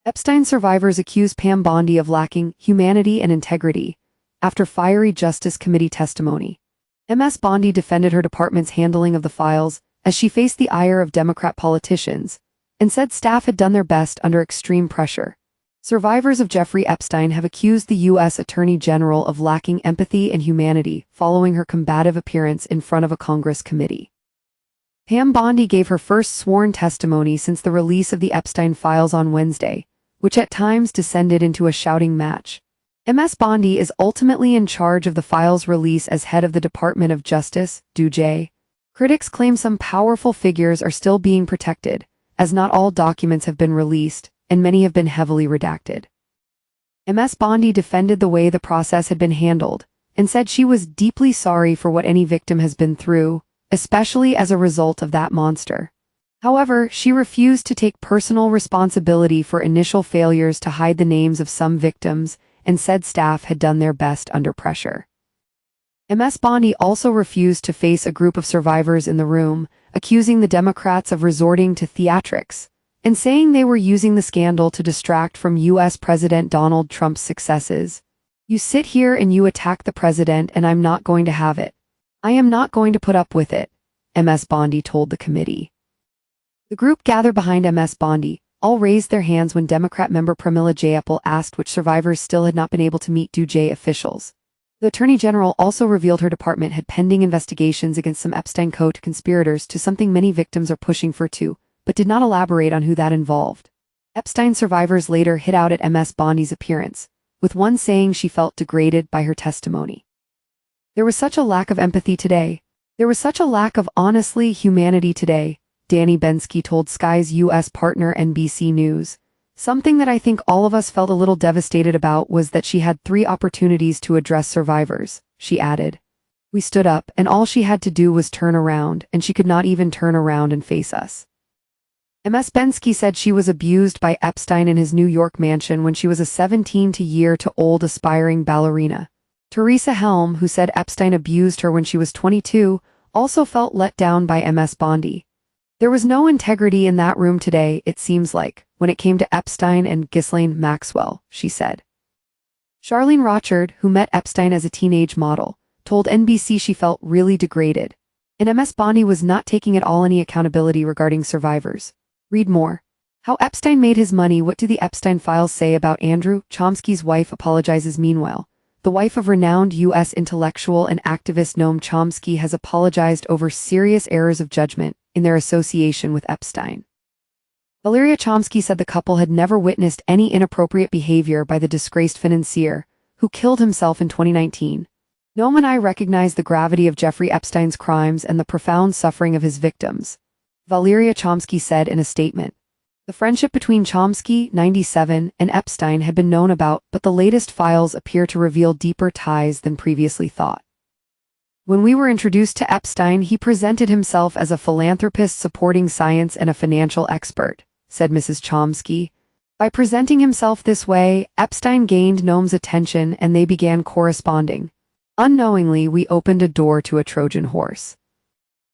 Epstein survivors accuse Pam Bondi of lacking humanity and integrity after fiery Justice Committee testimony. Ms. Bondi defended her department's handling of the files as she faced the ire of Democrat politicians and said staff had done their best under extreme pressure. Survivors of Jeffrey Epstein have accused the U.S. Attorney General of lacking empathy and humanity following her combative appearance in front of a Congress committee. Pam Bondi gave her first sworn testimony since the release of the Epstein files on Wednesday, which at times descended into a shouting match. Ms. Bondi is ultimately in charge of the files' release as head of the Department of Justice, DOJ. Critics claim some powerful figures are still being protected, as not all documents have been released, and many have been heavily redacted. Ms. Bondi defended the way the process had been handled, and said she was deeply sorry for what any victim has been through, especially as a result of that monster. However, she refused to take personal responsibility for initial failures to hide the names of some victims, and said staff had done their best under pressure. Ms. Bondi also refused to face a group of survivors in the room, accusing the Democrats of resorting to theatrics, and saying they were using the scandal to distract from U.S. President Donald Trump's successes. "You sit here and you attack the president, and I'm not going to have it. I am not going to put up with it," Ms. Bondi told the committee. The group gathered behind Ms. Bondi all raised their hands when Democrat member Pramila Jayapal asked which survivors still had not been able to meet DOJ officials. The Attorney General also revealed her department had pending investigations against some Epstein co-conspirators to something many victims are pushing for too, but did not elaborate on who that involved. Epstein survivors later hit out at Ms. Bondi's appearance, with one saying she felt degraded by her testimony. "There was such a lack of empathy today. There was such a lack of honestly humanity today," Danny Bensky told Sky's U.S. partner NBC News. "Something that I think all of us felt a little devastated about was that she had 3 opportunities to address survivors," she added. "We stood up, and all she had to do was turn around, and she could not even turn around and face us." Ms. Bensky said she was abused by Epstein in his New York mansion when she was a 17-year-old aspiring ballerina. Teresa Helm, who said Epstein abused her when she was 22, also felt let down by Ms. Bondi. "There was no integrity in that room today, it seems like, when it came to Epstein and Ghislaine Maxwell," she said. Charlene Rochard, who met Epstein as a teenage model, told NBC she felt really degraded, and Ms. Bondi was not taking at all any accountability regarding survivors. Read more. How Epstein made his money. What do the Epstein files say about Andrew? Chomsky's wife apologizes. Meanwhile, the wife of renowned U.S. intellectual and activist Noam Chomsky has apologized over serious errors of judgment in their association with Epstein. Valeria Chomsky said the couple had never witnessed any inappropriate behavior by the disgraced financier, who killed himself in 2019. "Noam and I recognize the gravity of Jeffrey Epstein's crimes and the profound suffering of his victims," Valeria Chomsky said in a statement. The friendship between Chomsky, 97, and Epstein had been known about, but the latest files appear to reveal deeper ties than previously thought. "When we were introduced to Epstein, he presented himself as a philanthropist supporting science and a financial expert," said Mrs. Chomsky. "By presenting himself this way, Epstein gained Noam's attention and they began corresponding. Unknowingly, we opened a door to a Trojan horse."